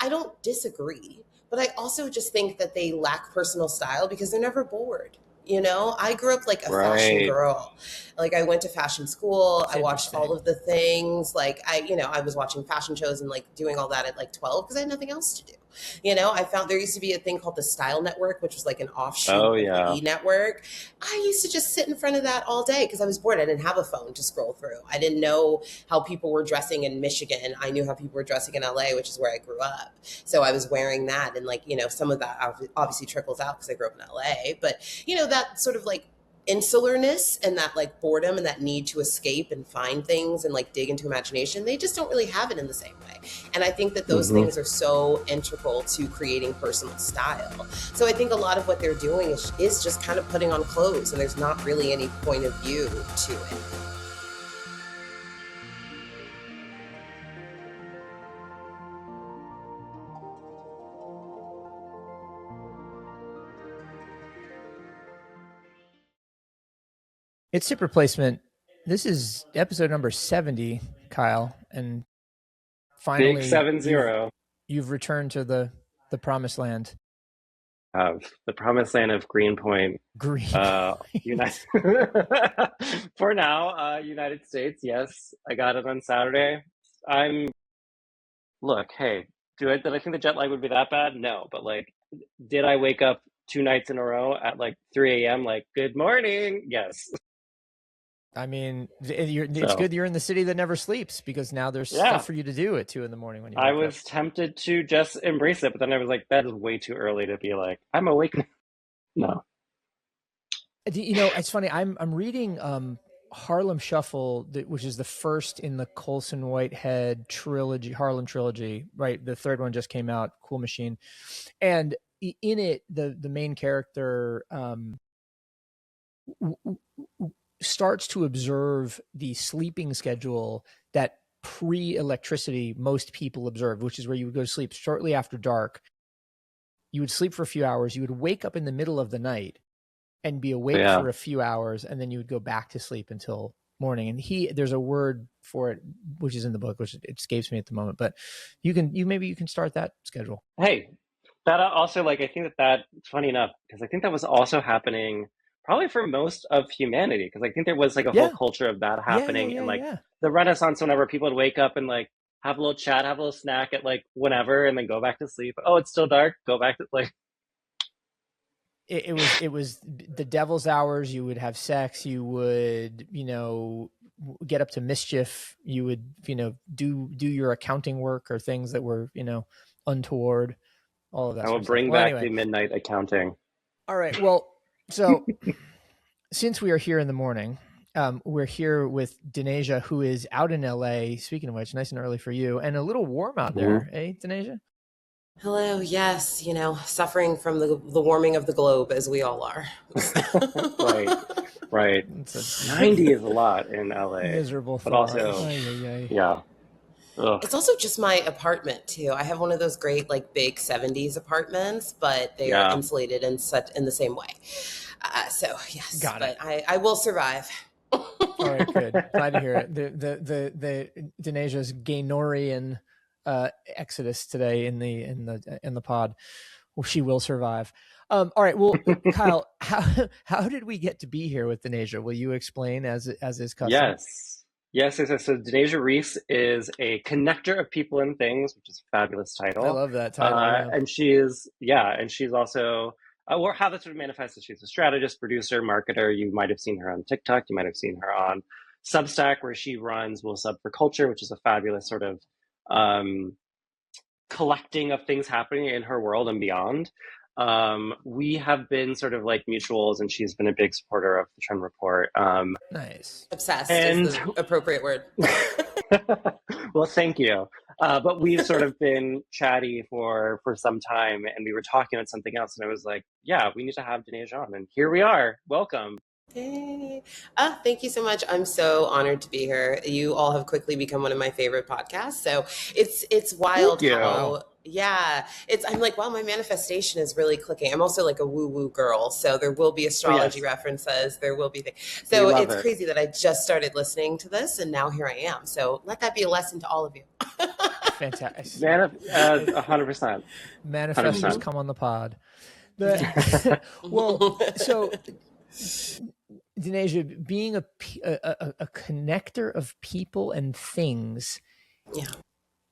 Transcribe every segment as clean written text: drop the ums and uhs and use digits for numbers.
I don't disagree, but I also just think that they lack personal style because they're never bored. I grew up like a fashion Right. girl. Like I went to fashion school. That's I watched interesting. all of the things. Like I was watching fashion shows and like doing all that at like 12 because I had nothing else to do. I found there used to be a thing called the Style Network, which was like an offshoot Oh of the yeah. E Network. I used to just sit in front of that all day because I was bored. I didn't have a phone to scroll through. I didn't know how people were dressing in Michigan. I knew how people were dressing in LA, which is where I grew up. So I was wearing that. And like, some of that obviously trickles out because I grew up in LA. But, that sort of like insularness and that like boredom and that need to escape and find things and like dig into imagination, they just don't really have it in the same way. And I think that those things are so integral to creating personal style. So I think a lot of what they're doing is just kind of putting on clothes, and there's not really any point of view to it. It's Hip Replacement. This is episode number 70, Kyle, and finally, Big 70. You've returned to the promised land. The promised land of Greenpoint. United for now, United States. Yes, I got it on Saturday. Look, hey, did I think the jet lag would be that bad? No, but like, did I wake up 2 nights in a row at like 3 a.m. like, good morning? Yes. I mean, it's good you're in the city that never sleeps, because now there's stuff for you to do at 2 a.m. when you wake I was up. tempted to just embrace it, but then I was like, that is way too early to be like, I'm awake now. No. It's funny. I'm reading Harlem Shuffle, which is the first in the Colson Whitehead trilogy, Harlem trilogy, right? The third one just came out, Cool Machine. And in it, the main character starts to observe the sleeping schedule that pre-electricity most people observed, which is where you would go to sleep shortly after dark. You would sleep for a few hours. You would wake up in the middle of the night and be awake for a few hours, and then you would go back to sleep until morning. And there's a word for it, which is in the book, which it escapes me at the moment, but maybe you can start that schedule. Hey, that also, like, I think that it's funny enough, because I think that was also happening probably for most of humanity, because I think there was like a whole culture of that happening in like the Renaissance, whenever people would wake up and like have a little chat, have a little snack at like whenever, and then go back to sleep. Oh, it's still dark. Go back to like. It was the devil's hours. You would have sex. You would, get up to mischief. You would, do your accounting work or things that were, untoward. All of that. I will bring back the midnight accounting. All right. Well, so since we are here in the morning, we're here with Denayja, who is out in LA. Speaking of which, nice and early for you, and a little warm out there, Denayja? Hello. Yes. Suffering from the warming of the globe, as we all are. Right. 90 is a lot in LA. Miserable. But also, yeah. Ugh. It's also just my apartment too. I have one of those great like big 70s apartments, but they are insulated in the same way. So yes, I will survive. All right, good. Glad to hear it. The Denayja's Gaynorian exodus today in the pod. Well, she will survive. All right. Well, Kyle, how did we get to be here with Denayja? Will you explain as is custom? Yes. So Denayja Reese is a connector of people and things, which is a fabulous title. I love that title. And she's also, how that sort of manifests is she's a strategist, producer, marketer. You might have seen her on TikTok. You might have seen her on Substack, where she runs Will Sub for Culture, which is a fabulous sort of collecting of things happening in her world and beyond. We have been sort of like mutuals, and she's been a big supporter of the Trend Report. Nice. Obsessed is the appropriate word. Well, thank you. But we've sort of been chatty for some time, and we were talking about something else, and I was like, yeah, we need to have Denayja on, and here we are. Welcome. Hey. Thank you so much. I'm so honored to be here. You all have quickly become one of my favorite podcasts. So it's wild how Yeah, I'm like, wow, my manifestation is really clicking. I'm also like a woo-woo girl, so there will be astrology references. There will be things. So it's crazy that I just started listening to this, and now here I am. So let that be a lesson to all of you. Fantastic. 100%. Manifestors come on the pod. Well, so Denayja, being a connector of people and things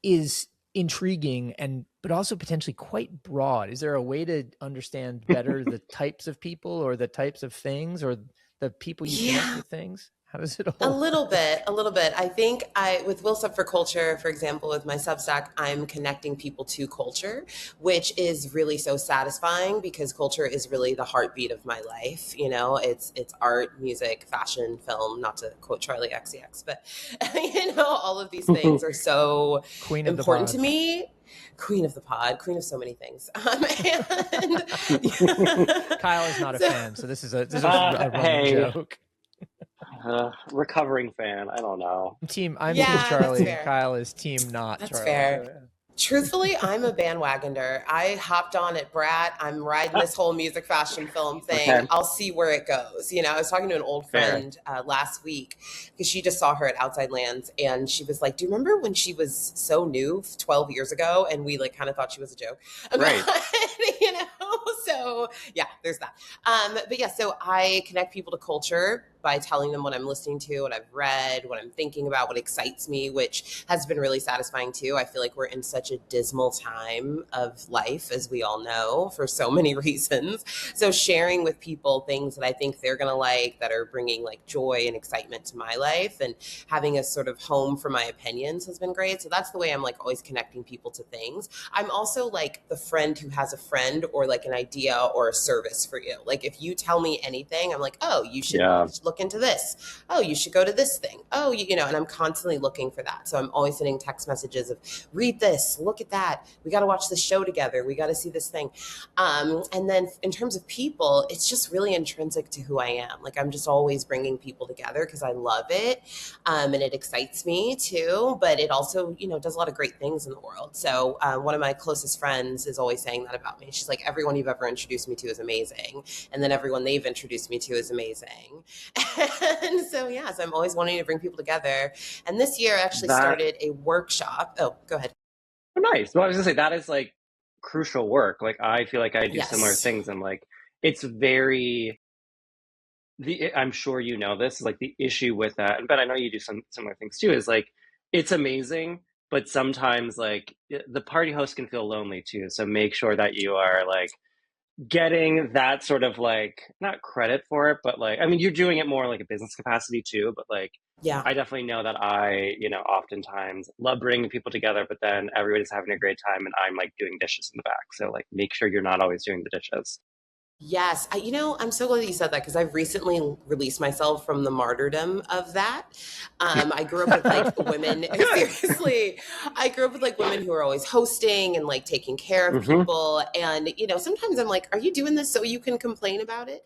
is intriguing but also potentially quite broad. Is there a way to understand better the types of people or the types of things or the people you connect with things? How does it all A little bit. I think with Will Sub for Culture, for example, with my Substack, I'm connecting people to culture, which is really so satisfying because culture is really the heartbeat of my life. You know, it's art, music, fashion, film, not to quote Charlie XCX, but you know, all of these things are so important to me. Queen of the pod, queen of so many things. Kyle is not a fan, so this is a running joke. Recovering fan. I don't know. I'm team Charlie. Kyle is team not that's Charlie. Fair. So, Truthfully, I'm a bandwagoner. I hopped on at Brat. I'm riding this whole music, fashion, film thing. Okay. I'll see where it goes. You know, I was talking to an old friend last week because she just saw her at Outside Lands, and she was like, "Do you remember when she was so new 12 years ago?" And we like kind of thought she was a joke, right? You know, so yeah, there's that. But yeah, so I connect people to culture by telling them what I'm listening to, what I've read, what I'm thinking about, what excites me, which has been really satisfying too. I feel like we're in such a dismal time of life, as we all know, for so many reasons. So sharing with people things that I think they're going to like, that are bringing like joy and excitement to my life, and having a sort of home for my opinions has been great. So that's the way I'm like always connecting people to things. I'm also like the friend who has a friend or like an idea or a service for you. Like if you tell me anything, I'm like, oh, you should look into this. Oh, you should go to this thing. Oh, you know, and I'm constantly looking for that. So I'm always sending text messages of read this, look at that. We got to watch this show together. We got to see this thing. And then in terms of people, it's just really intrinsic to who I am. Like I'm just always bringing people together because I love it. And it excites me too, but it also, you know, does a lot of great things in the world. So one of my closest friends is always saying that about me. She's like, everyone you've ever introduced me to is amazing. And then everyone they've introduced me to is amazing. And so, so I'm always wanting to bring people together. And this year I actually started a workshop. Oh, go ahead. Oh, nice. Well, I was gonna say that is like crucial work. Like I feel like I do similar things, and like it's very I'm sure you know this, like the issue with that, but I know you do some similar things too, is like it's amazing, but sometimes like the party host can feel lonely too. So make sure that you are like getting that sort of like not credit for it, but like I mean you're doing it more like a business capacity too, but like I definitely know that I, you know, oftentimes love bringing people together, but then everybody's having a great time and I'm like doing dishes in the back. So like make sure you're not always doing the dishes. Yes. You know, I'm so glad that you said that because I've recently released myself from the martyrdom of that. I grew up with like women, seriously, I grew up with like women who are always hosting and like taking care of people. And, you know, sometimes I'm like, are you doing this so you can complain about it?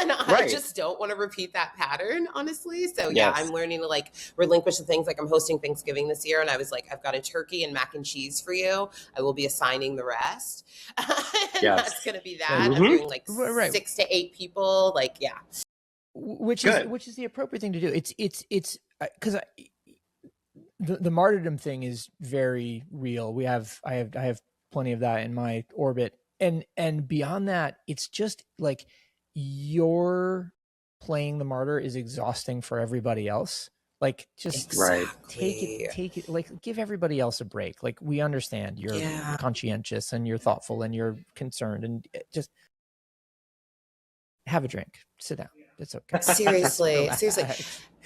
And I just don't want to repeat that pattern, honestly. So I'm learning to like relinquish the things. Like I'm hosting Thanksgiving this year and I was like, I've got a turkey and mac and cheese for you. I will be assigning the rest. And that's going to be that. I'm doing like 6 to 8 people, like which is the appropriate thing to do. It's because the martyrdom thing is very real. I have plenty of that in my orbit, and beyond that, it's just like you're playing the martyr is exhausting for everybody else. Like just take it, like give everybody else a break. Like we understand you're conscientious and you're thoughtful and you're concerned, and just have a drink, sit down. It's okay. Seriously.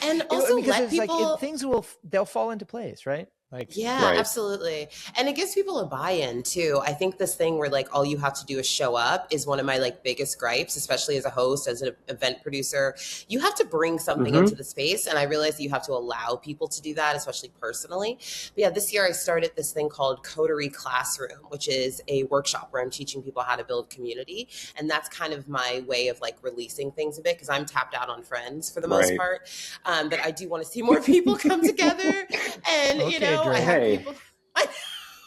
And also let people like, things they'll fall into place, right? Like absolutely. And it gives people a buy-in too. I think this thing where like all you have to do is show up is one of my like biggest gripes, especially as a host, as an event producer. You have to bring something into the space, and I realize that you have to allow people to do that, especially personally. But this year I started this thing called Coterie Classroom, which is a workshop where I'm teaching people how to build community, and that's kind of my way of like releasing things a bit because I'm tapped out on friends for the most part. But I do want to see more people come together, and you know. I have people.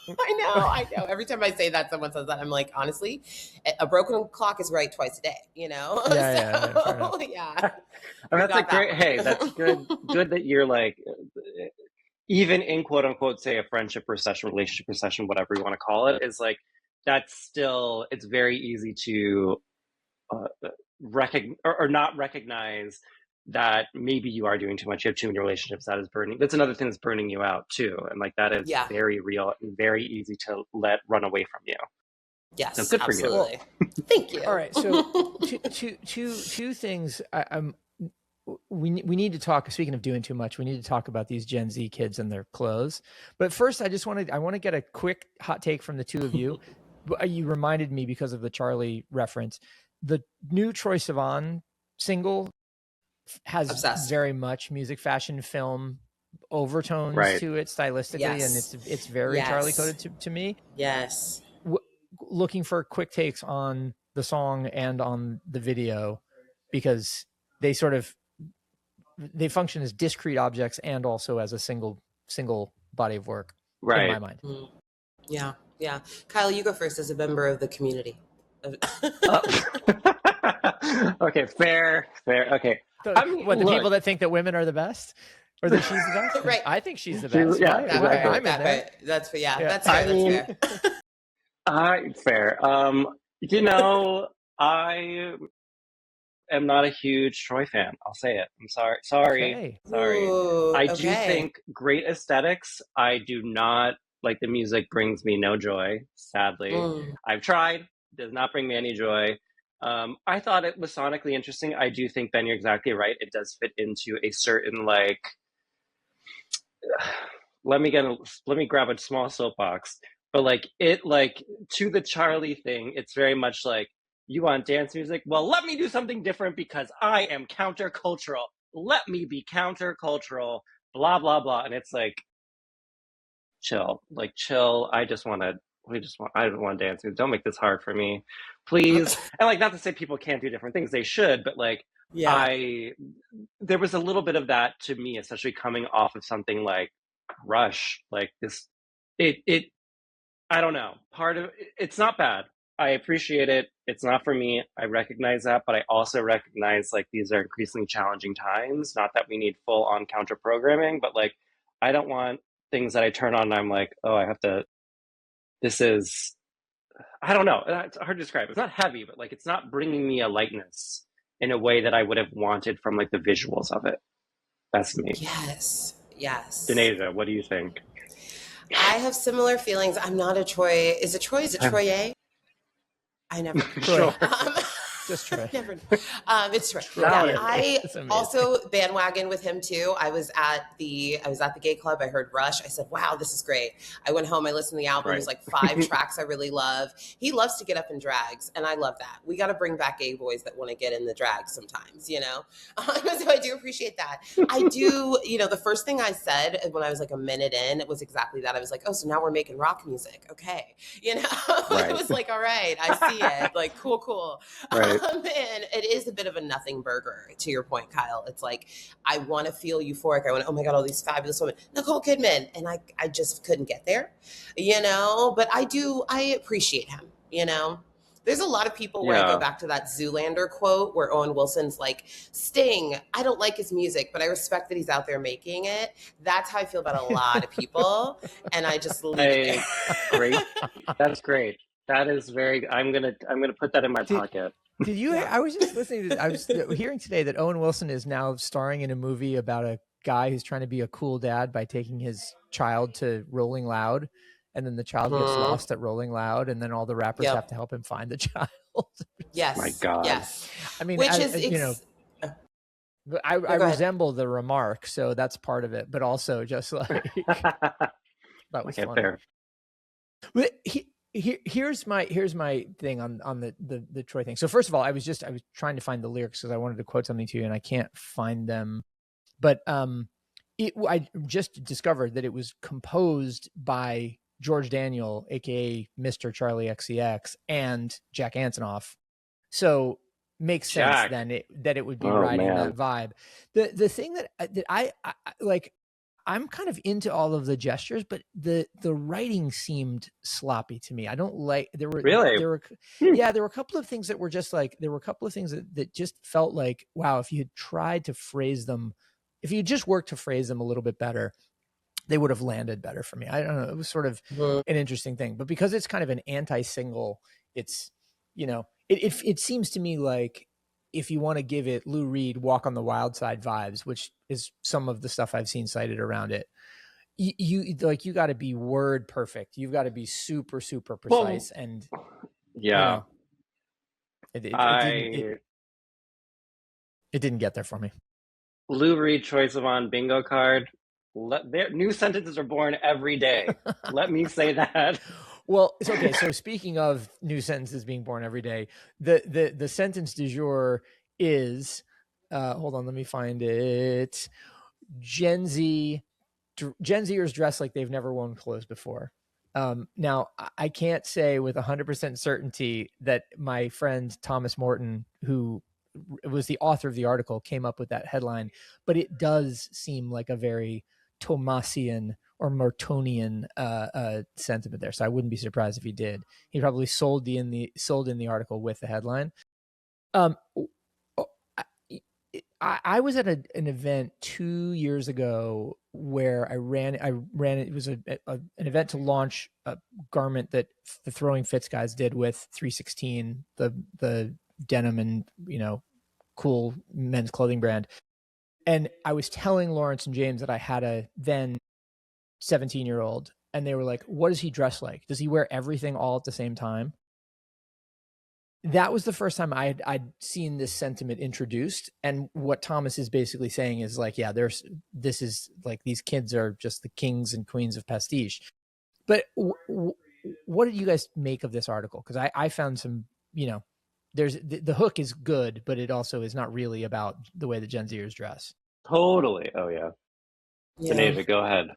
I know. Every time I say that, someone says that. I'm like, honestly, a broken clock is right twice a day, you know? Yeah. And that's like great. Hey, that's good. Good that you're like, even in quote unquote, say a friendship recession, relationship recession, whatever you want to call it, is like, that's still, it's very easy to recognize or not recognize that maybe you are doing too much. You have too many relationships. That is burning. That's another thing that's burning you out too. And like, that is very real and very easy to let run away from you. Yes, so good absolutely. For you. Thank you. All right. So two things. We need to talk. Speaking of doing too much, we need to talk about these Gen Z kids and their clothes. But first, I want to get a quick hot take from the two of you. You reminded me because of the Charlie reference. The new Troye Sivan single has very much music, fashion, film overtones to it stylistically, and it's very Charlie coded to me. Yes. Looking for quick takes on the song and on the video, because they function as discrete objects and also as a single body of work in my mind. Yeah. Kyle, you go first as a member of the community. Okay, fair. Okay. The people that think that women are the best, or that she's the best? Right. I think she's the best. Yeah, right? exactly. I'm in there. That's fair. Fair. I am not a huge Troy fan. I'll say it. I'm sorry. Ooh, I do think great aesthetics. I do not like the music brings me no joy, sadly. I've tried, does not bring me any joy. I thought it was sonically interesting. I do think, Ben, you're exactly right. It does fit into a certain like, let me grab a small soapbox, but like to the Charlie thing, it's very much like, you want dance music? Well, let me do something different because I am countercultural. Let me be countercultural, blah, blah, blah. And it's like, chill. I don't want to dance music. Don't make this hard for me, please. And like, not to say people can't do different things. They should, but like, there was a little bit of that to me, especially coming off of something like Rush, like this, I don't know. Part of it's not bad. I appreciate it. It's not for me. I recognize that, but I also recognize like these are increasingly challenging times. Not that we need full on counter programming, but like, I don't want things that I turn on and I'm like, oh, I don't know. It's hard to describe. It's not heavy, but like, it's not bringing me a lightness in a way that I would have wanted from like the visuals of it. That's me. Yes. Denayja, what do you think? I have similar feelings. I'm not a Troy. Is it Troye? I never. Troy. Just Troy. It's Troy. I also bandwagon with him too. I was at the gay club. I heard Rush. I said, "Wow, this is great." I went home. I listened to the album. It was like 5 tracks I really love. He loves to get up in drags, and I love that. We got to bring back gay boys that want to get in the drag sometimes, you know. So I do appreciate that. I do. You know, the first thing I said when I was like a minute in, it was exactly that. I was like, "Oh, so now we're making rock music, okay?" You know, it was like, "All right, I see it." Like, cool. Right. And it is a bit of a nothing burger, to your point, Kyle. It's like, I want to feel euphoric. I want, oh my God, all these fabulous women. Nicole Kidman. And I just couldn't get there, you know? But I appreciate him, you know? There's a lot of people where I go back to that Zoolander quote where Owen Wilson's like, Sting, I don't like his music, but I respect that he's out there making it. That's how I feel about a lot of people. And I just leave it there. Great. That's great. That is very, I'm gonna put that in my pocket. Did you? I was just listening to. I was hearing today that Owen Wilson is now starring in a movie about a guy who's trying to be a cool dad by taking his child to Rolling Loud, and then the child gets lost at Rolling Loud, and then all the rappers have to help him find the child. Yes. My God. Yes. I mean, I resemble the remark, so that's part of it. But also, just like that was funny. Fair. But here's my thing on the Troy thing. So first of all, I was trying to find the lyrics because I wanted to quote something to you and I can't find them. But I just discovered that it was composed by George Daniel, aka Mr. Charlie XCX, and Jack Antonoff. So makes sense then that it would be riding that vibe. The thing that I like, I'm kind of into all of the gestures, but the writing seemed sloppy to me. I don't like, there were a couple of things that were just like, that just felt like, wow, if you had tried to phrase them, if you just worked to phrase them a little bit better, they would have landed better for me. I don't know. It was sort of an interesting thing, but because it's kind of an anti-single, it's, it seems to me like if you want to give it Lou Reed Walk on the Wild Side vibes, which is some of the stuff I've seen cited around it, you got to be word perfect. You've got to be super, super precise. Yeah. It didn't get there for me. Lou Reed Choice of On bingo card. Their new sentences are born every day. Let me say that. Well, it's okay. So speaking of new sentences being born every day, the sentence du jour is, hold on, let me find it. Gen Zers dress like they've never worn clothes before. Now, I can't say with 100% certainty that my friend Thomas Morton, who was the author of the article, came up with that headline, but it does seem like a very Thomasian or Mortonian sentiment there. So I wouldn't be surprised if he did. He probably sold in the article with the headline. I was at an event 2 years ago where I ran it. It was an event to launch a garment that the Throwing Fits guys did with 316, the denim and, cool men's clothing brand. And I was telling Lawrence and James that I had a then 17-year-old, and they were like, what does he dress like? Does he wear everything all at the same time? That was the first time I'd seen this sentiment introduced. And what Thomas is basically saying is like, yeah, this is like, these kids are just the kings and queens of pastiche. But what did you guys make of this article? Because I found some, there's the hook is good, but it also is not really about the way the Gen Zers dress. Totally. Oh yeah. Denayja, go ahead.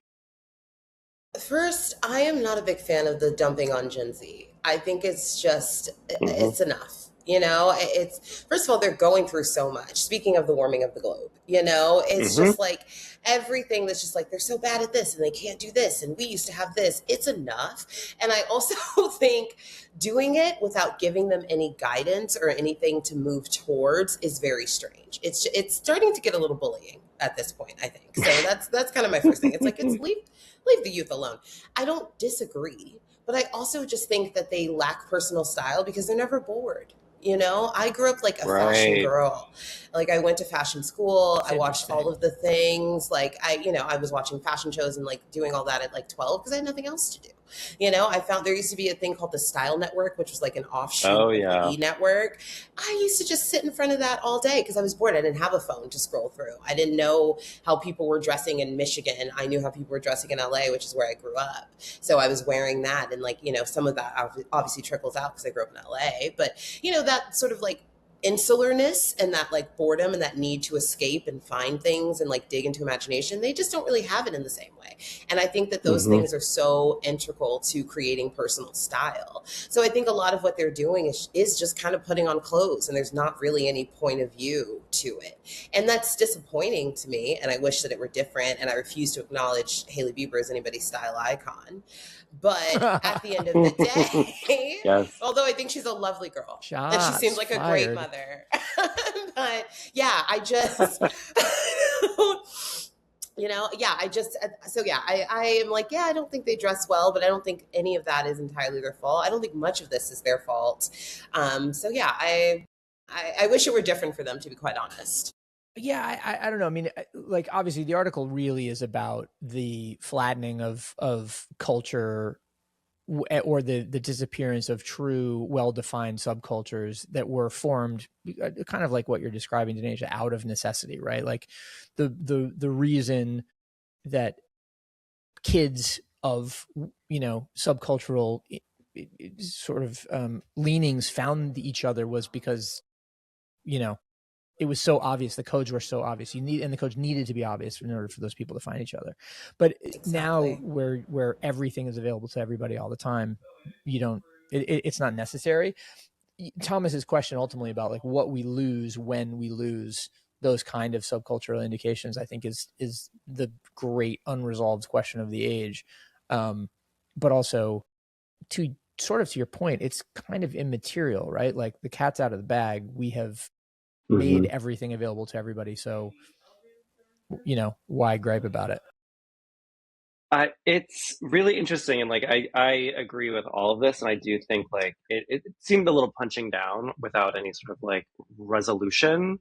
First, I am not a big fan of the dumping on Gen Z. I think it's just, it's enough. It's, first of all, they're going through so much. Speaking of the warming of the globe, it's just like everything that's just like, they're so bad at this and they can't do this. And we used to have this. It's enough. And I also think doing it without giving them any guidance or anything to move towards is very strange. It's starting to get a little bullying at this point, I think. So that's kind of my first thing. It's like, leave the youth alone. I don't disagree, but I also just think that they lack personal style because they're never bored. I grew up like a fashion girl. Like I went to fashion school. I watched all of the things. Like I was watching fashion shows and like doing all that at like 12 because I had nothing else to do. I found there used to be a thing called the Style Network, which was like an offshoot of the E Network. I used to just sit in front of that all day because I was bored. I didn't have a phone to scroll through. I didn't know how people were dressing in Michigan. I knew how people were dressing in LA, which is where I grew up. So I was wearing that. And like, some of that obviously trickles out because I grew up in LA. But, that sort of like insularness and that like boredom and that need to escape and find things and like dig into imagination, they just don't really have it in the same way. And I think that those things are so integral to creating personal style. So I think a lot of what they're doing is just kind of putting on clothes and there's not really any point of view to it. And that's disappointing to me. And I wish that it were different. And I refuse to acknowledge Hailey Bieber as anybody's style icon. But at the end of the day, although I think she's a lovely girl and she seems like a great mother, but yeah, I just, I am like, yeah, I don't think they dress well, but I don't think any of that is entirely their fault. I don't think much of this is their fault. I wish it were different for them, to be quite honest. Yeah, I don't know. I mean, like obviously the article really is about the flattening of culture or the disappearance of true, well-defined subcultures that were formed kind of like what you're describing, Denayja, out of necessity, right? Like the reason that kids of, subcultural sort of leanings found each other was because, it was so obvious. The codes were so obvious. And the codes needed to be obvious in order for those people to find each other. But now where everything is available to everybody all the time, it's not necessary. Thomas's question ultimately about like what we lose when we lose those kind of subcultural indications, I think is the great unresolved question of the age. But also to your point, it's kind of immaterial, right? Like the cat's out of the bag. We have made everything available to everybody. So, why gripe about it? It's really interesting, and like I agree with all of this, and I do think like it seemed a little punching down without any sort of like resolution.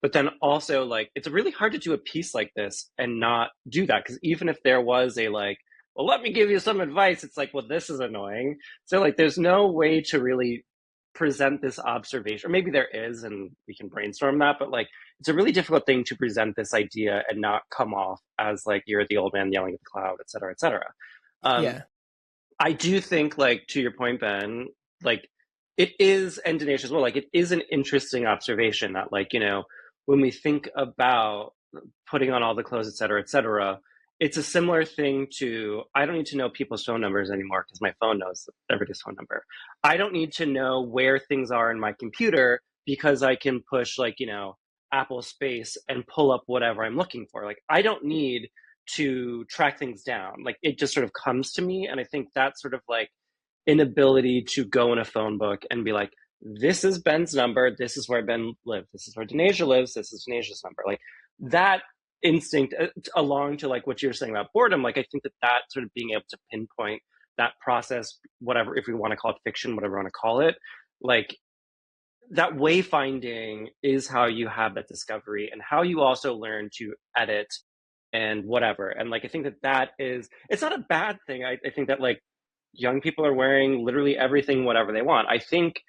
But then also like it's really hard to do a piece like this and not do that, because even if there was a like, well, let me give you some advice, it's like, well, this is annoying. So like there's no way to really present this observation, or maybe there is and we can brainstorm that, but like it's a really difficult thing to present this idea and not come off as like you're the old man yelling at the cloud, et cetera, et cetera. Yeah. I do think, like, to your point, Ben, like it is, and Denayja as well, like it is an interesting observation that like, when we think about putting on all the clothes, et cetera, it's a similar thing to, I don't need to know people's phone numbers anymore because my phone knows everybody's phone number. I don't need to know where things are in my computer because I can push like, Apple space and pull up whatever I'm looking for. Like I don't need to track things down. Like it just sort of comes to me. And I think that's sort of like inability to go in a phone book and be like, this is Ben's number, this is where Ben lives, this is where Denayja lives, this is Denayja's number. Like that instinct along to like what you're saying about boredom, like I think that sort of being able to pinpoint that process, whatever, if we want to call it fiction, whatever we want to call it, like that wayfinding is how you have that discovery and how you also learn to edit and whatever. And like I think that is, it's not a bad thing. I think that like young people are wearing literally everything whatever they want. I think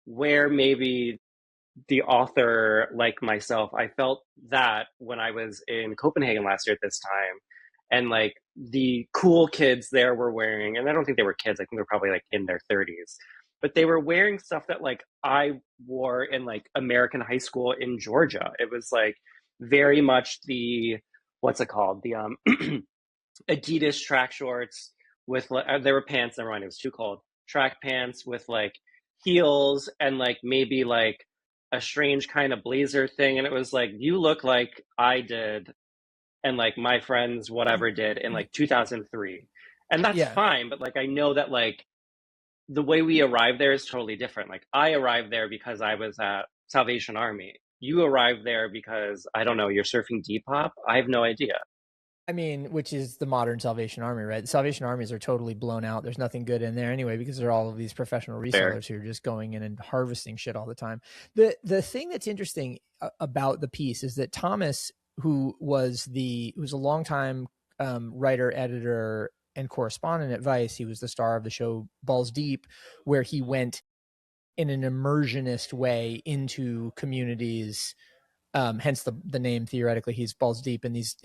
where maybe the author like myself, I felt that when I was in Copenhagen last year at this time, and like the cool kids there were wearing, and I don't think they were kids, I think they're probably like in their 30s, but they were wearing stuff that like I wore in like American high school in Georgia. It was like very much the, what's it called, the Adidas track shorts with there were pants, never mind, it was too cold, track pants with like heels and like maybe like a strange kind of blazer thing. And it was like, you look like I did and like my friends whatever did in like 2003, and that's fine. But like I know that like the way we arrived there is totally different. Like I arrived there because I was at Salvation Army. You arrived there because, I don't know, you're surfing Depop. I have no idea. I mean, which is the modern Salvation Army, right? The Salvation Armies are totally blown out. There's nothing good in there anyway, because there are all of these professional resellers who are just going in and harvesting shit all the time. The thing that's interesting about the piece is that Thomas, who was a longtime writer, editor, and correspondent at Vice, he was the star of the show Balls Deep, where he went in an immersionist way into communities. Hence the name. Theoretically, he's balls deep in these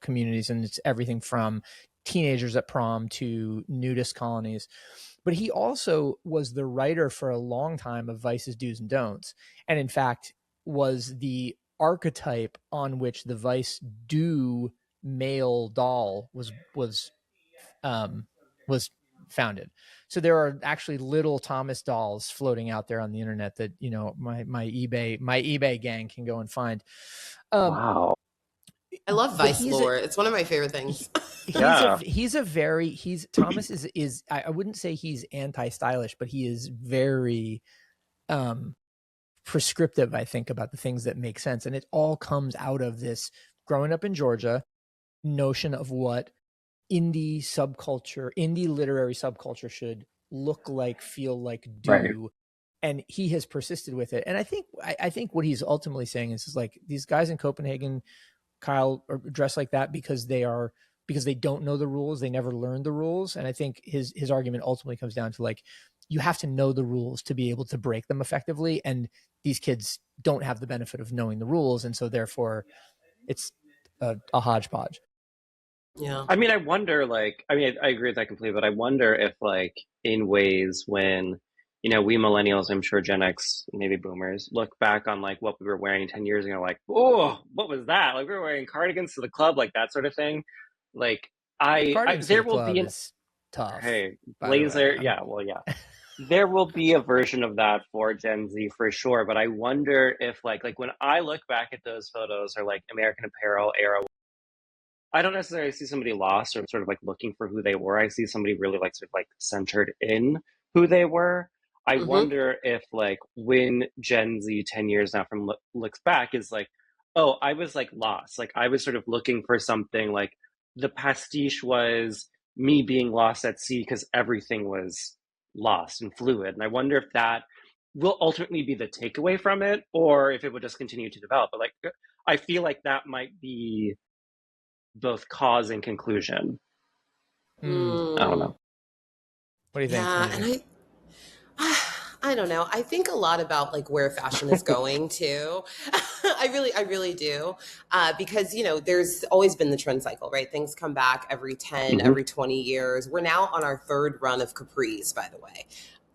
communities, and it's everything from teenagers at prom to nudist colonies. But he also was the writer for a long time of Vice's Do's and Don'ts, and in fact was the archetype on which the Vice Do male doll was founded. So there are actually little Thomas dolls floating out there on the internet that my eBay gang can go and find. Wow, I love Vice lore. It's one of my favorite things. Thomas is I wouldn't say he's anti-stylish, but he is very prescriptive, I think, about the things that make sense, and it all comes out of this growing up in Georgia notion of what indie literary subculture should look like, feel like, do. Right. And he has persisted with it. And I think what he's ultimately saying is like, these guys in Copenhagen, Kyle, are dressed like that because they don't know the rules. They never learned the rules. And I think his argument ultimately comes down to like, you have to know the rules to be able to break them effectively. And these kids don't have the benefit of knowing the rules. And so therefore it's a hodgepodge. Yeah. I mean, I wonder, like, I agree with that completely, but I wonder if, like, in ways when, we millennials, I'm sure Gen X, maybe boomers, look back on, like, what we were wearing 10 years ago, like, oh, what was that? Like, we were wearing cardigans to the club, like, that sort of thing. Like, there will be tough. Hey, blazer, yeah, well, yeah. there will be a version of that for Gen Z for sure. But I wonder if like when I look back at those photos or like American Apparel era, I don't necessarily see somebody lost or sort of like looking for who they were. I see somebody really like sort of like centered in who they were. I wonder if like when Gen Z 10 years now from looks back is like, oh, I was like lost. Like I was sort of looking for something, like the pastiche was me being lost at sea because everything was lost and fluid. And I wonder if that will ultimately be the takeaway from it or if it would just continue to develop. But like I feel like that might be both cause and conclusion. I don't know. What do you think? Yeah, and I don't know. I think a lot about like where fashion is going too. I really do. Because, you know, there's always been the trend cycle, right? Things come back every 10, every 20 years. We're now on our third run of capris, by the way.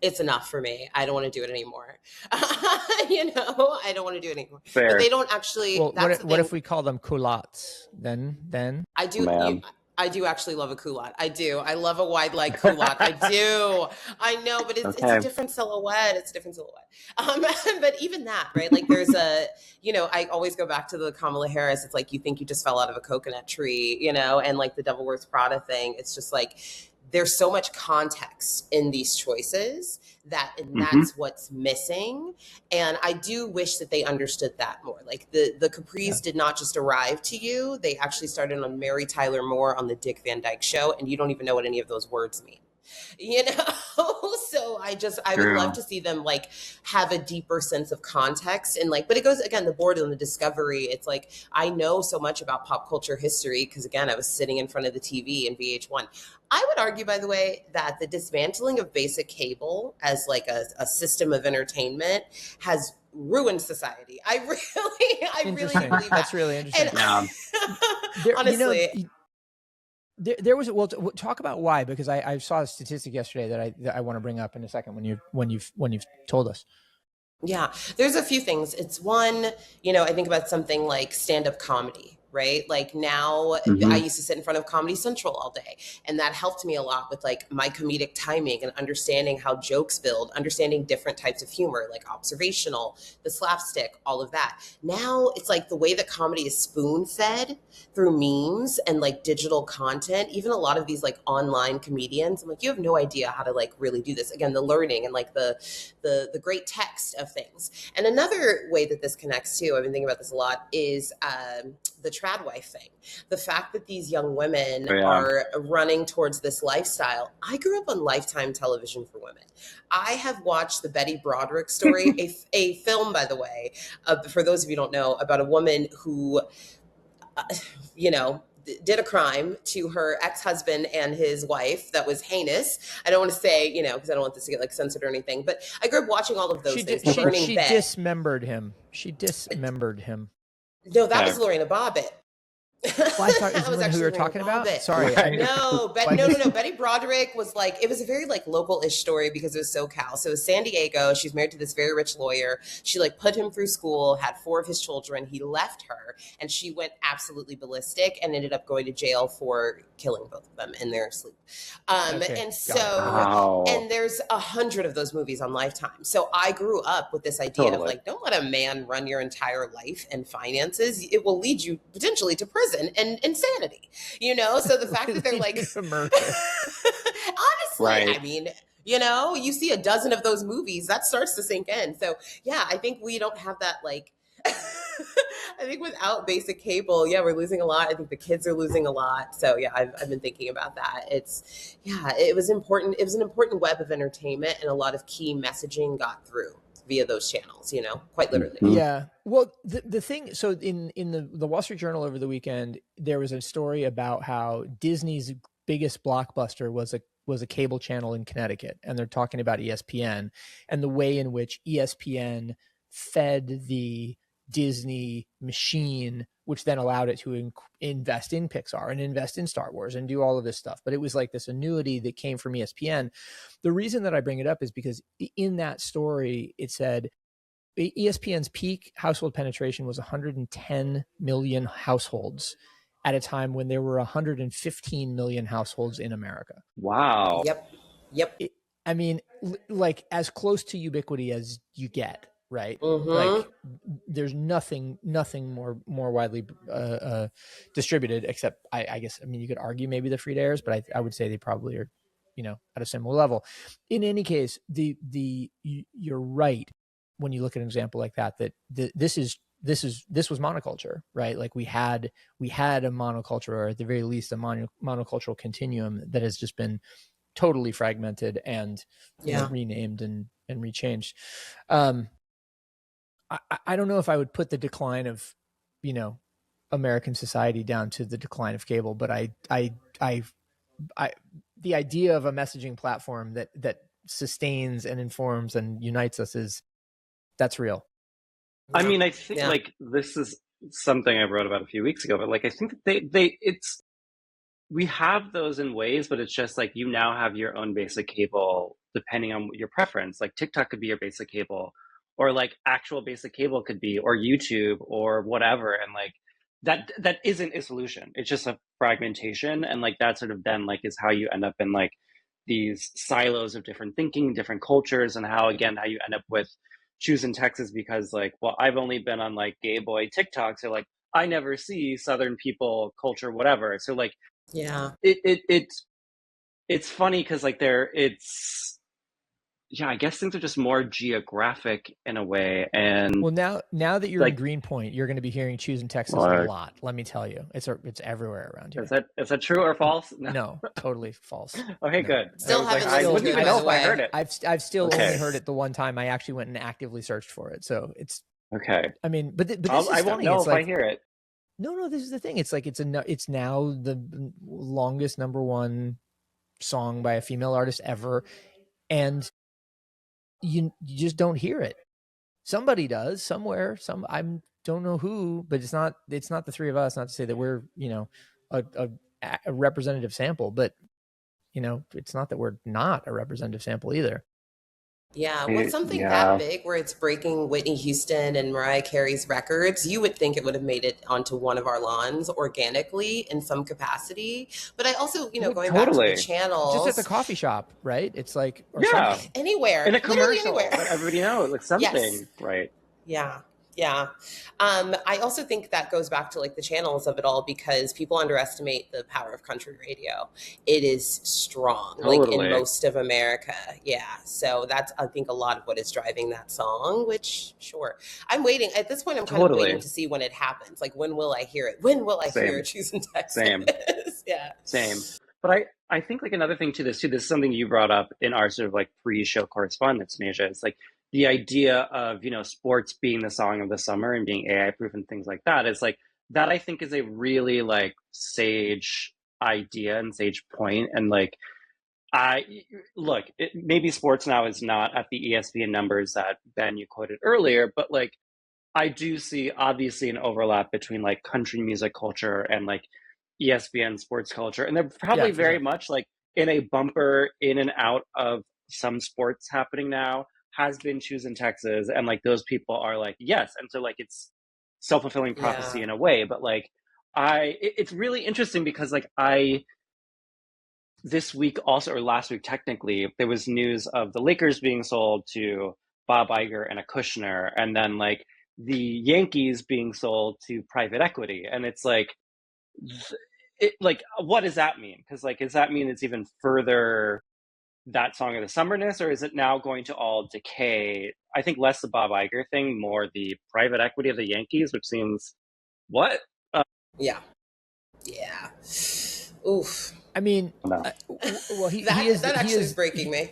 It's enough for me. I don't want to do it anymore. You know, I don't want to do it anymore. Fair. But they don't actually. Well, what if we call them culottes? Then I do. I do actually love a culotte. I do. I love a wide leg culotte. I do. I know, but it's a different silhouette. It's a different silhouette. But even that, right? Like there's a, you know, I always go back to the Kamala Harris. It's like you think you just fell out of a coconut tree, you know, and like the Devil Wears Prada thing. It's just like there's so much context in these choices that's what's missing. And I do wish that they understood that more. Like the capris did not just arrive to you. They actually started on Mary Tyler Moore on the Dick Van Dyke Show. And you don't even know what any of those words mean. You know, so I would love to see them like have a deeper sense of context and like, but it goes again, the boredom and the discovery. It's like, I know so much about pop culture history because again, I was sitting in front of the TV in VH1. I would argue, by the way, that the dismantling of basic cable as like a system of entertainment has ruined society. I really believe that. That's really interesting. And, honestly. You know, there was talk about why, because I saw a statistic yesterday that I want to bring up in a second when you've told us. Yeah, there's a few things. It's one, you know, I think about something like stand-up comedy, right? Like now I used to sit in front of Comedy Central all day, and that helped me a lot with like my comedic timing and understanding how jokes build, understanding different types of humor, like observational, the slapstick, all of that. Now it's like the way that comedy is spoon-fed through memes and like digital content, even a lot of these like online comedians, I'm like, you have no idea how to like really do this. Again, the learning and like the great text of things. And another way that this connects to, I've been thinking about this a lot, is the trad wife thing. The fact that these young women are running towards this lifestyle. I grew up on Lifetime television for women. I have watched the Betty Broderick story, a film, by the way, for those of you who don't know, about a woman who, you know, did a crime to her ex-husband and his wife that was heinous. I don't want to say, you know, because I don't want this to get like censored or anything, but I grew up watching all of those things. She dismembered him. She dismembered him. No, that was Lorena Bobbitt. Well, I thought it was who we were talking about. Sorry. No, no. Betty Broderick was like, it was a very like local-ish story because it was SoCal. So it was San Diego. She's married to this very rich lawyer. She like put him through school, had 4 of his children. He left her and she went absolutely ballistic and ended up going to jail for killing both of them in their sleep. And so, and there's 100 of those movies on Lifetime. So I grew up with this idea of like, don't let a man run your entire life and finances. It will lead you potentially to prison and insanity, you know? So the fact that they're like, honestly, I mean, you know, you see a dozen of those movies, that starts to sink in. So yeah, I think we don't have that like, I think without basic cable, we're losing a lot. I think the kids are losing a lot. So yeah, I've been thinking about that. It was important. It was an important web of entertainment and a lot of key messaging got through via those channels, you know, quite literally. Yeah. Well, the thing, so in the Wall Street Journal over the weekend, there was a story about how Disney's biggest blockbuster was a cable channel in Connecticut. And they're talking about ESPN and the way in which ESPN fed the Disney machine, which then allowed it to invest in Pixar and invest in Star Wars and do all of this stuff. But it was like this annuity that came from ESPN. The reason that I bring it up is because in that story, it said ESPN's peak household penetration was 110 million households at a time when there were 115 million households in America. Wow. Yep. I mean, like as close to ubiquity as you get, right? Mm-hmm. Like there's nothing more widely distributed, except I guess, I mean, you could argue maybe the free to airs, but I would say they probably are, you know, at a similar level. In any case, you're right when you look at an example like that, this was monoculture, right? Like we had a monoculture, or at the very least a monocultural continuum that has just been totally fragmented and you know, renamed and rechanged. I don't know if I would put the decline of, you know, American society down to the decline of cable, but the idea of a messaging platform that sustains and informs and unites us that's real. I mean, I think like this is something I wrote about a few weeks ago, but like I think that we have those in ways, but it's just like you now have your own basic cable depending on your preference. Like TikTok could be your basic cable, or like actual basic cable could be, or YouTube or whatever. And like that isn't a solution. It's just a fragmentation. And like that sort of then like is how you end up in like these silos of different thinking, different cultures, and how you end up with choosing Texas because like, well, I've only been on like gay boy TikTok. So like I never see Southern people culture, whatever. So like, it's funny because like I guess things are just more geographic in a way. And well, now that you're like, in Greenpoint, you're going to be hearing choosing Texas a lot. Let me tell you, it's everywhere around here. Is that true or false? No, totally false. Okay, good. Still haven't I wouldn't even know if I heard it. I've still only heard it the one time I actually went and actively searched for it. So it's okay. I mean, but this I won't know if I hear it. No, this is the thing. It's like it's now the longest #1 song by a female artist ever, and you just don't hear it. Somebody does somewhere. I don't know who, but it's not the three of us. Not to say that we're, you know, a representative sample, but you know, it's not that we're not a representative sample either. Yeah, with something that big where it's breaking Whitney Houston and Mariah Carey's records, you would think it would have made it onto one of our lawns organically in some capacity. But I also, you know, going back to the channels, just at the coffee shop, right? It's like something. Anywhere in a commercial, but everybody knows like something, right? Yeah. I also think that goes back to like the channels of it all, because people underestimate the power of country radio. It is strong, like in most of America. Yeah. So that's, I think, a lot of what is driving that song, which I'm waiting at this point. I'm kind of waiting to see when it happens. Like, when will I hear it? When will I hear Choosing Texas? Same. But I think like another thing to this too, this is something you brought up in our sort of like pre-show correspondence, Denayja. It's like the idea of, you know, sports being the song of the summer and being AI proof and things like that is like, that I think is a really like sage idea and sage point. And like, maybe sports now is not at the ESPN numbers that Ben, you quoted earlier, but like, I do see obviously an overlap between like country music culture and like ESPN sports culture. And they're probably very much like in a bumper in and out of some sports happening now has been Choosing Texas. And like those people are like, yes. And so like it's self-fulfilling prophecy in a way. But like it's really interesting because like this week also, or last week technically, there was news of the Lakers being sold to Bob Iger and a Kushner, and then like the Yankees being sold to private equity. And it's like, what does that mean? Because like, does that mean it's even further that song of the summerness, or is it now going to all decay? I think less the Bob Iger thing, more the private equity of the Yankees, which seems what? Oof. I mean, well, that actually is breaking me.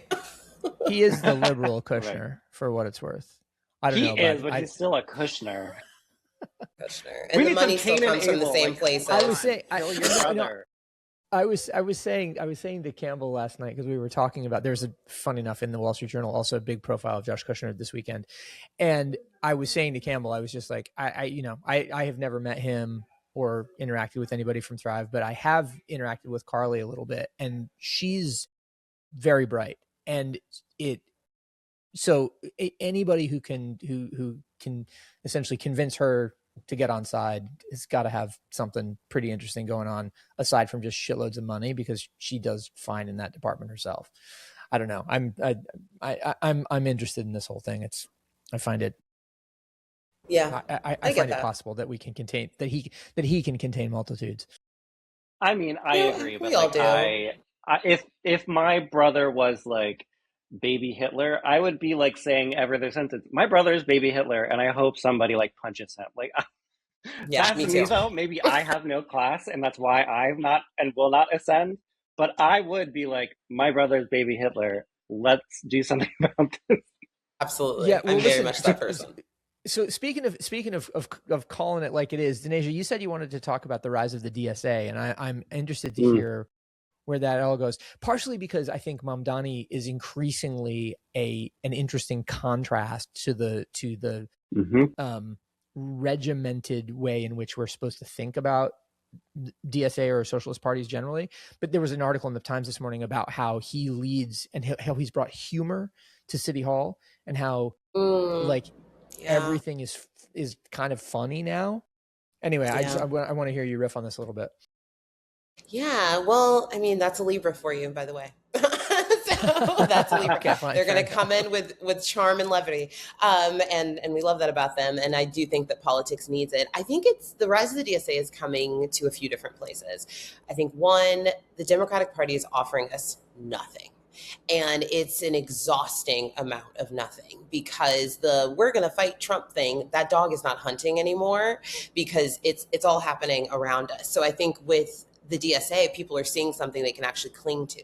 He is the liberal Kushner, for what it's worth. I don't know. He is, but he's still a Kushner. And the money still comes from the same place. I was saying, I was saying to Campbell last night, because we were talking about, there's a, funny enough, in the Wall Street Journal also a big profile of Josh Kushner this weekend, and I was saying to Campbell, I was just like, I have never met him or interacted with anybody from Thrive, but I have interacted with Carly a little bit, and she's very bright, and anybody who can essentially convince her to get on side has got to have something pretty interesting going on, aside from just shitloads of money, because she does fine in that department herself. I don't know. I'm interested in this whole thing. I find it. Yeah, I find it possible that we can contain that he can contain multitudes. I mean, I agree, but we all like do. if my brother was like baby Hitler, I would be like saying every other sentence, my brother is baby Hitler, and I hope somebody like punches him. Like Yeah, that's me me too. though. Maybe I have no class, and that's why I'm not and will not ascend. But I would be like, my brother is baby Hitler. Let's do something about this. Absolutely. Yeah, well, I'm very listen. much that person. So speaking of calling it like it is, Denayja, you said you wanted to talk about the rise of the DSA, and I'm interested to hear where that all goes. Partially because I think Mamdani is increasingly an interesting contrast to the regimented way in which we're supposed to think about DSA or socialist parties generally. But there was an article in the Times this morning about how he leads and how he's brought humor to City Hall, and how everything is kind of funny now. Anyway, I want to hear you riff on this a little bit. Yeah, well, I mean, that's a Libra for you, by the way. So that's a Libra. Okay, fine, they're going to come in with charm and levity, and we love that about them. And I do think that politics needs it. I think it's the rise of the DSA is coming to a few different places. I think one, the Democratic Party is offering us nothing. And it's an exhausting amount of nothing, because the we're going to fight Trump thing, that dog is not hunting anymore, because it's all happening around us. So I think with the DSA, people are seeing something they can actually cling to,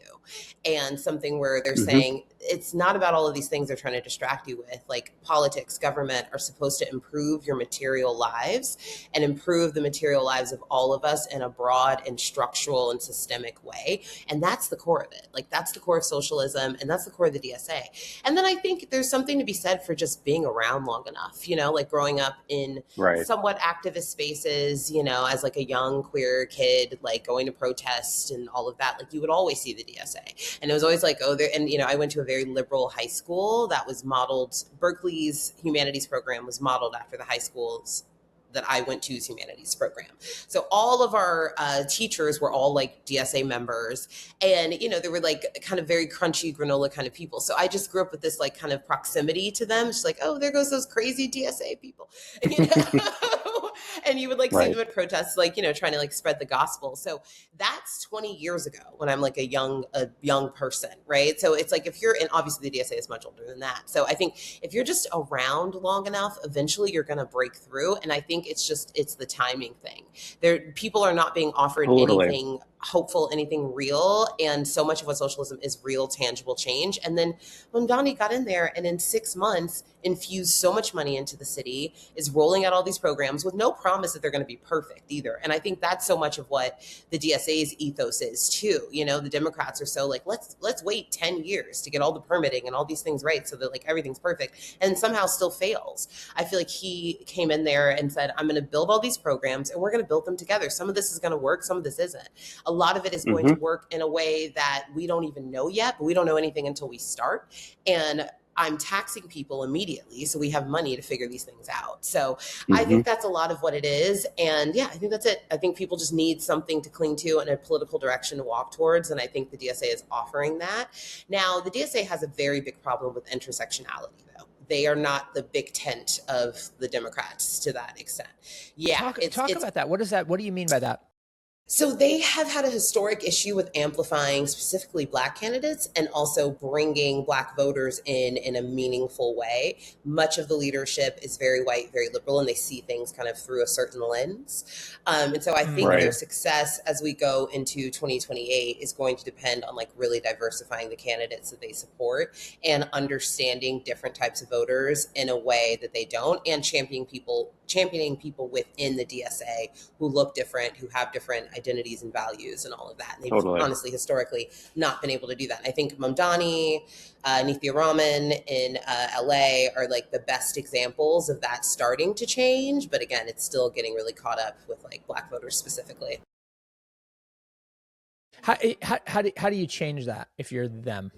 and something where they're saying it's not about all of these things they're trying to distract you with. Like politics, government are supposed to improve your material lives and improve the material lives of all of us in a broad and structural and systemic way. And that's the core of it. Like that's the core of socialism, and that's the core of the DSA. And then I think there's something to be said for just being around long enough, like growing up in somewhat activist spaces, as like a young queer kid, like going to protest and all of that. Like you would always see the DSA. And it was always like, oh, there. And, I went to a very liberal high school that was modeled, Berkeley's humanities program was modeled after the high schools that I went to's humanities program. So all of our teachers were all like DSA members, and they were like kind of very crunchy granola kind of people. So I just grew up with this like kind of proximity to them. It's like, oh, there goes those crazy DSA people, and you would like see them at protests, like trying to like spread the gospel. So that's 20 years ago when I'm like a young person, right? So it's like if you're, and obviously the DSA is much older than that. So I think if you're just around long enough, eventually you're going to break through. And I think it's the timing thing. People are not being offered anything hopeful, anything real. And so much of what socialism is real, tangible change. And then when Donnie got in there and in 6 months infused so much money into the city, is rolling out all these programs with no promise that they're going to be perfect either. And I think that's so much of what the DSA's ethos is too. The Democrats are so like, let's wait 10 years to get all the permitting and all these things right so that like everything's perfect, and somehow still fails. I feel like he came in there and said, I'm going to build all these programs and we're going to build them together. Some of this is going to work, some of this isn't. A lot of it is going to work in a way that we don't even know yet, but we don't know anything until we start. And I'm taxing people immediately, so we have money to figure these things out. So I think that's a lot of what it is. And yeah, I think that's it. I think people just need something to cling to and a political direction to walk towards. And I think the DSA is offering that. Now, the DSA has a very big problem with intersectionality, though. They are not the big tent of the Democrats to that extent. Yeah. Talk about that. What is that? What do you mean by that? So they have had a historic issue with amplifying specifically Black candidates and also bringing Black voters in a meaningful way. Much of the leadership is very white, very liberal, and they see things kind of through a certain lens. And so I think their success as we go into 2028 is going to depend on like really diversifying the candidates that they support and understanding different types of voters in a way that they don't, and championing people within the DSA who look different, who have different identities and values and all of that. And they've honestly historically not been able to do that. And I think Mamdani, Nithya Raman in LA are like the best examples of that starting to change. But again, it's still getting really caught up with like Black voters specifically. How do you change that if you're them?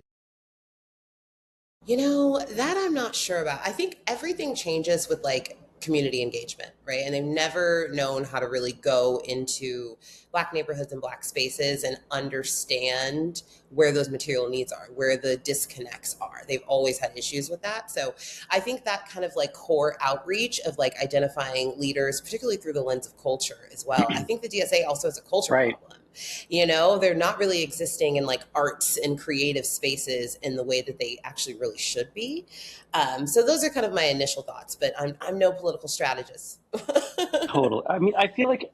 That I'm not sure about. I think everything changes with like community engagement, right? And they've never known how to really go into Black neighborhoods and Black spaces and understand where those material needs are, where the disconnects are. They've always had issues with that. So I think that kind of like core outreach of like identifying leaders, particularly through the lens of culture as well. I think the DSA also has a culture problem. You know, they're not really existing in like arts and creative spaces in the way that they actually really should be. So those are kind of my initial thoughts, but I'm no political strategist. Totally. I mean, I feel like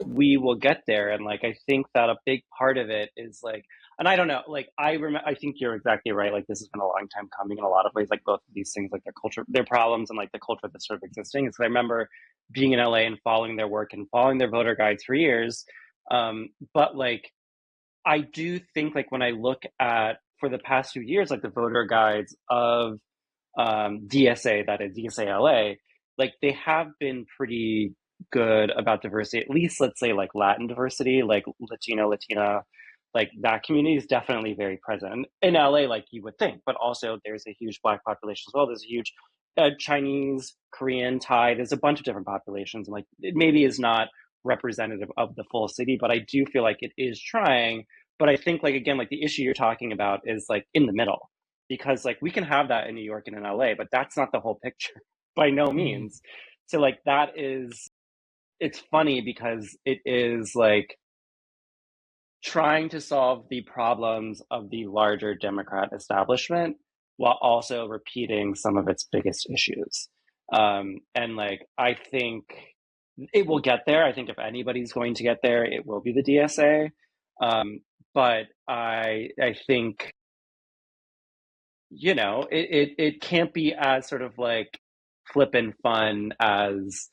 we will get there, and like I think that a big part of it is like, and I don't know, like I think you're exactly right. Like this has been a long time coming in a lot of ways. Like both of these things, like their culture, their problems, and like the culture that's sort of existing. Because I remember being in LA and following their work and following their voter guides for years. But like, I do think like when I look at for the past few years, like the voter guides of DSA, that is DSA LA, like they have been pretty good about diversity, at least let's say like Latin diversity, like Latino, Latina, like that community is definitely very present in LA, like you would think, but also there's a huge Black population as well. There's a huge Chinese, Korean, Thai, there's a bunch of different populations, and like it maybe is not representative of the full city, but I do feel like it is trying. But I think like, again, like the issue you're talking about is like in the middle, because like we can have that in New York and in LA, but that's not the whole picture by no means. So like that is, it's funny because it is like trying to solve the problems of the larger Democrat establishment while also repeating some of its biggest issues. And like, I think it will get there. I think if anybody's going to get there, it will be the DSA. But I think, you know, it can't be as sort of like flippin' fun as,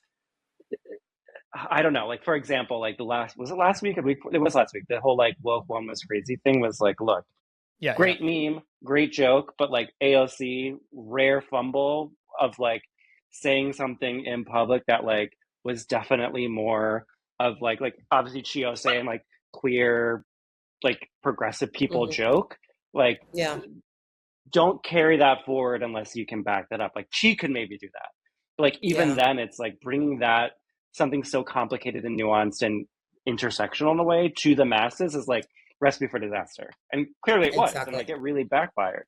I don't know, like for example, like was it last week? It was last week. The whole like woke one was crazy thing was like, look, great meme, great joke, but like AOC, rare fumble of like saying something in public that like was definitely more of like obviously Chio saying like queer, like progressive people joke, like don't carry that forward unless you can back that up. Like she could maybe do that, but like even then it's like bringing that something so complicated and nuanced and intersectional in a way to the masses is like recipe for disaster, and clearly it was, and like it really backfired.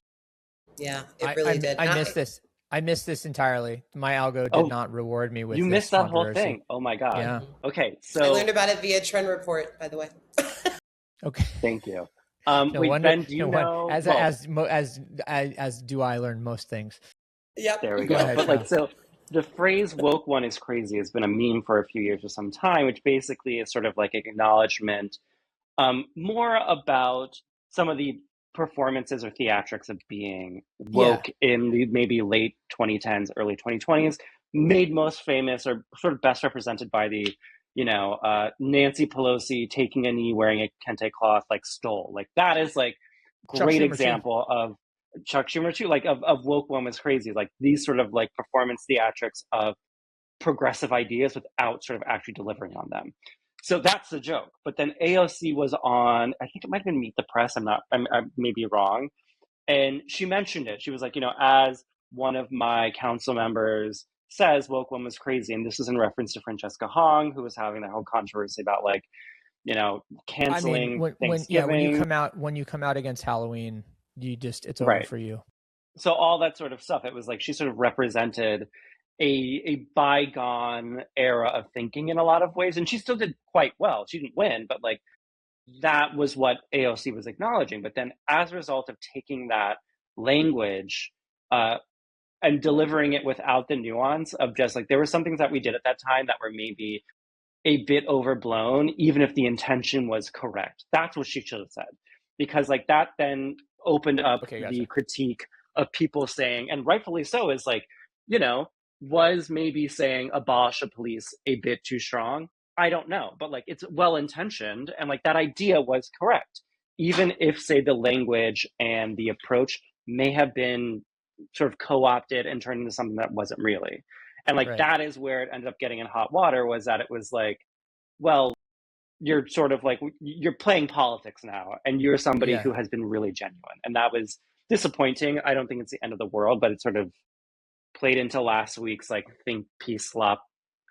Yeah, it really did. I missed this entirely. My algo did not reward me with. You missed that whole thing. Oh my god. Yeah. Okay, so I learned about it via Trend Report, by the way. Okay. Thank you. No wait, wonder, Ben, do you know? As do I learn most things. Yep. There we go. Ahead, but like, so the phrase "woke one is crazy" has been a meme for a few years or some time, which basically is sort of like an acknowledgement, more about some of the performances or theatrics of being woke in the maybe late 2010s, early 2020s, made most famous or sort of best represented by the, you know, Nancy Pelosi taking a knee wearing a kente cloth like stole. Like that is like great example of Chuck Schumer too, like of woke one was crazy. Like these sort of like performance theatrics of progressive ideas without sort of actually delivering on them. So that's the joke. But then AOC was on, I think it might have been Meet the Press. I may be wrong. And she mentioned it. She was like, you know, as one of my council members says, woke one was crazy. And this was in reference to Francesca Hong, who was having that whole controversy about like, you know, canceling Thanksgiving. When you come out against Halloween, it's over for you. So all that sort of stuff, it was like she sort of represented a bygone era of thinking in a lot of ways, and she still did quite well. She didn't win, but like that was what AOC was acknowledging. But then as a result of taking that language and delivering it without the nuance of just like, there were some things that we did at that time that were maybe a bit overblown, even if the intention was correct. That's what she should have said, because like that then opened up the critique of people saying, and rightfully so, is like, you know, was maybe saying abolish the police a bit too strong? I don't know, but like it's well intentioned, and like that idea was correct, even if say the language and the approach may have been sort of co-opted and turned into something that wasn't really. And like that is where it ended up getting in hot water, was that it was like, well, you're sort of like, you're playing politics now, and you're somebody who has been really genuine, and that was disappointing. I don't think it's the end of the world, but it sort of played into last week's like think peace slop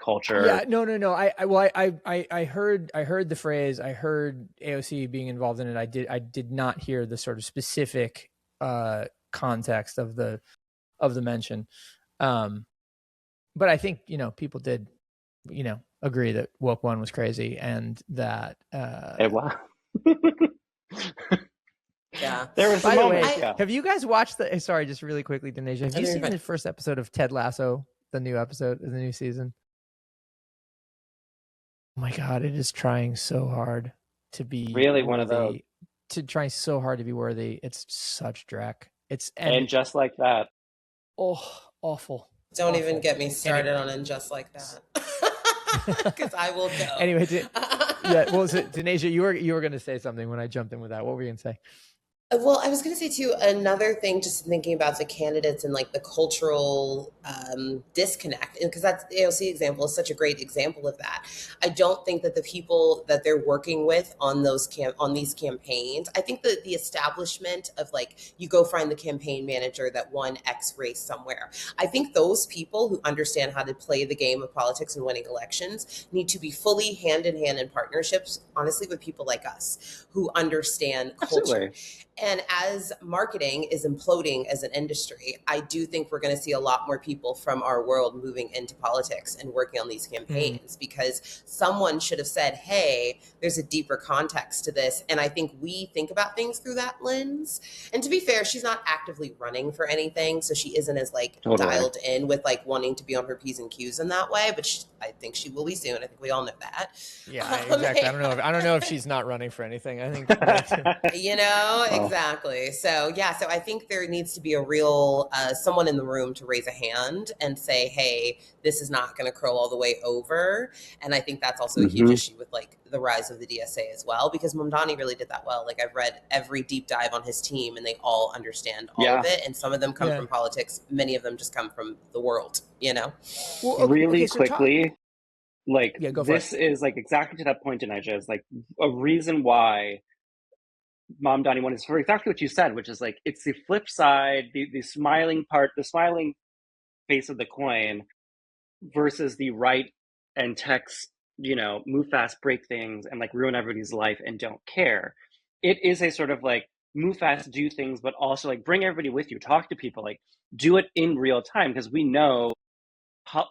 culture. Yeah, no. I heard the phrase. I heard AOC being involved in it. I did not hear the sort of specific context of the mention. But I think, people did, agree that woke one was crazy and that Wow. Yeah. There was by the way, yeah. Have you guys watched sorry, just really quickly, Denayja, have you seen the first episode of Ted Lasso, the new episode of the new season? Oh my God, it is trying so hard to be really worthy, one of those. Trying so hard to be worthy. It's such dreck. And just like that. Oh, awful. Don't even get me started on And Just Like That. Because I will go. Anyway, Denayja, you were going to say something when I jumped in with that. What were you going to say? Well, I was going to say too, another thing, just thinking about the candidates and like the cultural disconnect, because that's the AOC example is such a great example of that. I don't think that the people that they're working with on these campaigns, I think that the establishment of like, you go find the campaign manager that won X race somewhere. I think those people who understand how to play the game of politics and winning elections need to be fully hand in hand in partnerships, honestly, with people like us who understand culture. Absolutely. And as marketing is imploding as an industry, I do think we're going to see a lot more people from our world moving into politics and working on these campaigns because someone should have said, hey, there's a deeper context to this. And I think we think about things through that lens. And to be fair, she's not actively running for anything. So she isn't as like dialed in with like wanting to be on her P's and Q's in that way. But I think she will be soon. I think we all know that. Yeah, exactly. I don't know if she's not running for anything. I think, Exactly. So I think there needs to be a real someone in the room to raise a hand and say, hey, this is not going to curl all the way over. And I think that's also a huge issue with like the rise of the DSA as well, because Mamdani really did that well. Like I've read every deep dive on his team and they all understand all of it. And some of them come from politics. Many of them just come from the world, Well, really quickly. This is like exactly to that point, Denayja, is like a reason why Mamdani one is for exactly what you said, which is like it's the flip side, the smiling part, the smiling face of the coin versus the right and text, move fast, break things, and like ruin everybody's life and don't care. It is a sort of like move fast, do things, but also like bring everybody with you, talk to people, like do it in real time, because we know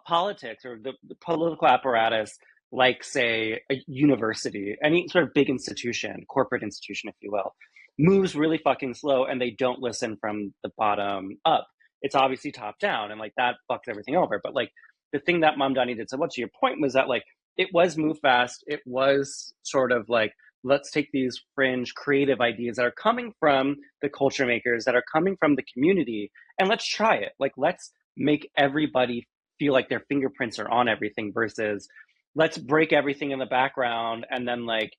politics or the political apparatus, like say a university, any sort of big institution, corporate institution, if you will, moves really fucking slow and they don't listen from the bottom up. It's obviously top down and like that fucks everything over. But like the thing that Mamdani did so well, to your point, was that like it was move fast. It was sort of like, let's take these fringe creative ideas that are coming from the culture makers, that are coming from the community, and let's try it. Like, let's make everybody feel like their fingerprints are on everything versus let's break everything in the background and then like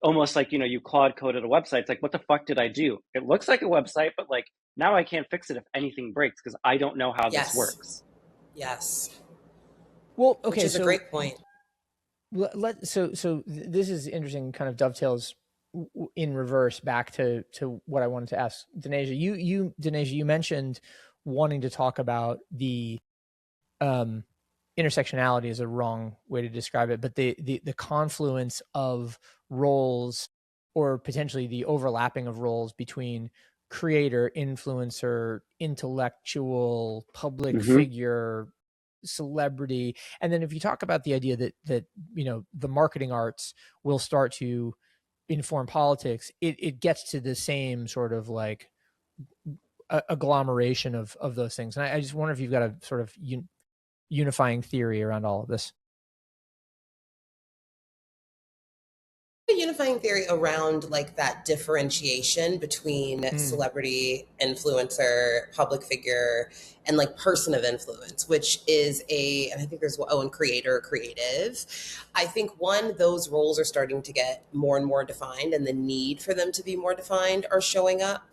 almost like, you Claude coded a website. It's like, what the fuck did I do? It looks like a website, but like now I can't fix it if anything breaks because I don't know how this works. Yes. Well, okay. Which is a great point. So this is interesting, kind of dovetails in reverse back to what I wanted to ask Denayja. Denayja, you mentioned wanting to talk about the intersectionality is a wrong way to describe it, but the confluence of roles, or potentially the overlapping of roles between creator, influencer, intellectual, public figure, celebrity. And then if you talk about the idea that the marketing arts will start to inform politics, it gets to the same sort of like agglomeration of those things. And I just wonder if you've got a sort of unifying theory around all of this. A unifying theory around like that differentiation between celebrity, influencer, public figure, and like person of influence, which is and I think there's and creator, creative. I think those roles are starting to get more and more defined, and the need for them to be more defined are showing up.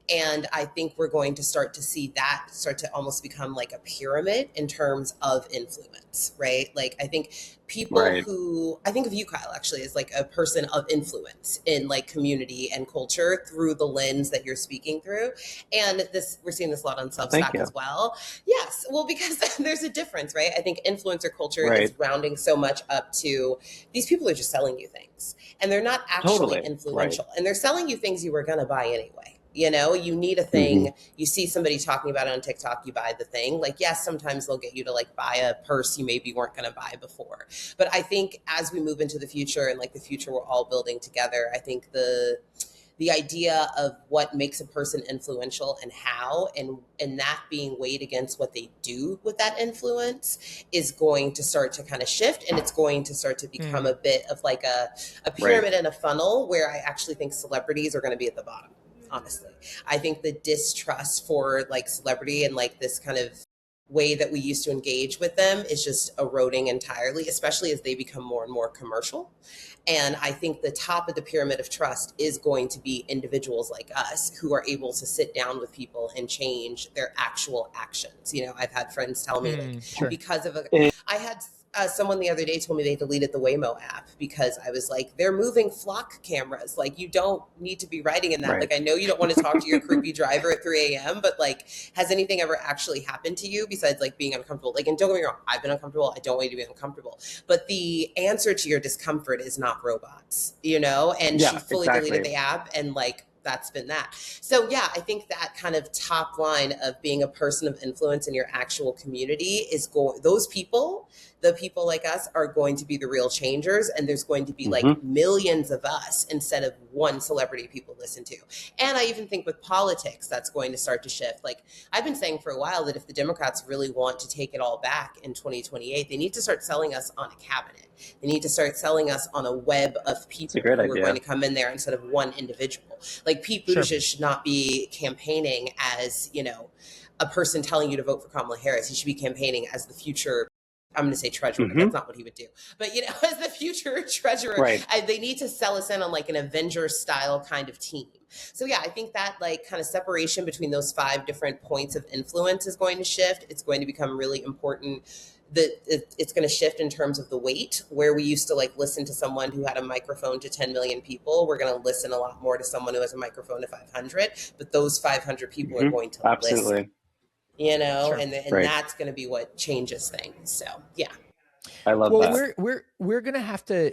And I think we're going to start to see that start to almost become like a pyramid in terms of influence, right? Like I think people who, I think of you, Kyle, actually, as like a person of influence in like community and culture through the lens that you're speaking through. And this, we're seeing this a lot on Substack as well. Yes. Well, because there's a difference, right? I think influencer culture is rounding so much up to these people are just selling you things and they're not actually influential and they're selling you things you were going to buy anyway. You know, you need a thing, you see somebody talking about it on TikTok, you buy the thing. Like, yes, sometimes they'll get you to like buy a purse you maybe weren't going to buy before. But I think as we move into the future and like the future we're all building together, I think the idea of what makes a person influential and how, and that being weighed against what they do with that influence is going to start to kind of shift. And it's going to start to become a bit of like a pyramid and a funnel where I actually think celebrities are going to be at the bottom. Honestly, I think the distrust for like celebrity and like this kind of way that we used to engage with them is just eroding entirely, especially as they become more and more commercial. And I think the top of the pyramid of trust is going to be individuals like us who are able to sit down with people and change their actual actions. You know, I've had friends tell me like, because of I had someone the other day told me they deleted the Waymo app because I was like, they're moving flock cameras. Like, you don't need to be writing in that. Like, I know you don't want to talk to your creepy driver at 3 a.m., but like, has anything ever actually happened to you besides like being uncomfortable? Like, and don't get me wrong, I've been uncomfortable. I don't want you to be uncomfortable. But the answer to your discomfort is not robots, you know? And she fully deleted the app and like, that's been that. So yeah, I think that kind of top line of being a person of influence in your actual community is those people, the people like us are going to be the real changers. And there's going to be like millions of us instead of one celebrity people listen to. And I even think with politics, that's going to start to shift. Like I've been saying for a while that if the Democrats really want to take it all back in 2028, they need to start selling us on a cabinet. They need to start selling us on a web of people who are going to come in there instead of one individual. Like Pete Buttigieg should not be campaigning as, you know, a person telling you to vote for Kamala Harris. He should be campaigning as the future, I'm going to say treasurer, but that's not what he would do. But, you know, as the future treasurer, they need to sell us in on like an Avengers style kind of team. So yeah, I think that like kind of separation between those 5 different points of influence is going to shift. It's going to become really important. It's going to shift in terms of the weight, where we used to like listen to someone who had a microphone to 10 million people. We're going to listen a lot more to someone who has a microphone to 500, but those 500 people are going to listen, you know, and that's going to be what changes things. So yeah. I love that. We're gonna have to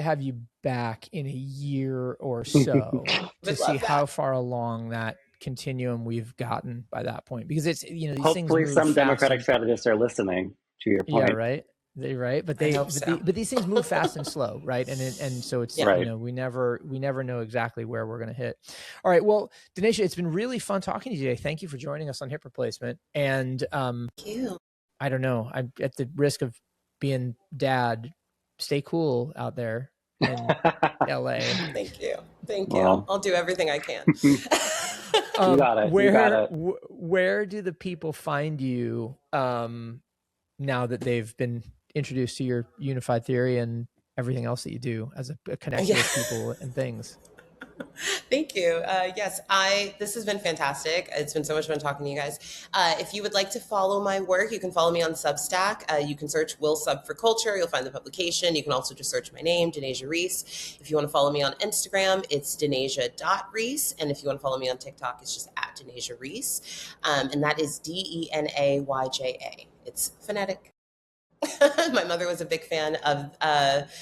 have you back in a year or so to see how far along that continuum we've gotten by that point, because it's, you know, these hopefully things some Democratic strategists are listening to your point. Yeah, right. But these things move fast and slow, right? And so it's you know, we never know exactly where we're going to hit. All right, well, Denayja, it's been really fun talking to you today. Thank you for joining us on Hip Replacement. And thank you. I don't know, I'm at the risk of being dad. Stay cool out there in LA. Thank you. Well, I'll do everything I can. You got it. Where do the people find you now that they've been introduced to your unified theory and everything else that you do as a connection with people and things? Thank you. Yes, this has been fantastic. It's been so much fun talking to you guys. If you would like to follow my work, you can follow me on Substack. You can search Will Sub for Culture. You'll find the publication. You can also just search my name, Denayja Reese. If you want to follow me on Instagram, it's Denayja.Reese. And if you want to follow me on TikTok, it's just at Denayja Reese. And that is Denayja. It's phonetic. My mother was a big fan of,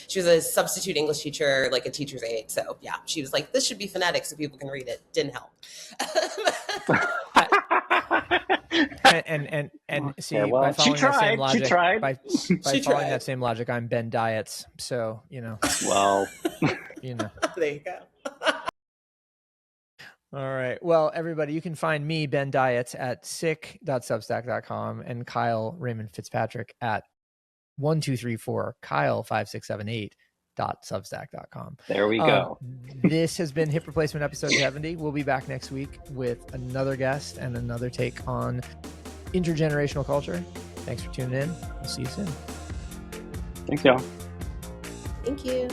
she was a substitute English teacher, like a teacher's aide. So yeah, she was like, this should be phonetic so people can read it. Didn't help. and see, by following that same logic, by following that same logic, I'm Ben Diets. So, you know, well, you know, there you go. All right. Well, everybody, you can find me, Ben Diets, at sick.substack.com and Kyle Raymond Fitzpatrick at 1234 Kyle5678.substack.com. There we go. This has been Hip Replacement episode 70. We'll be back next week with another guest and another take on intergenerational culture. Thanks for tuning in. We'll see you soon. Thanks, y'all. Thank you.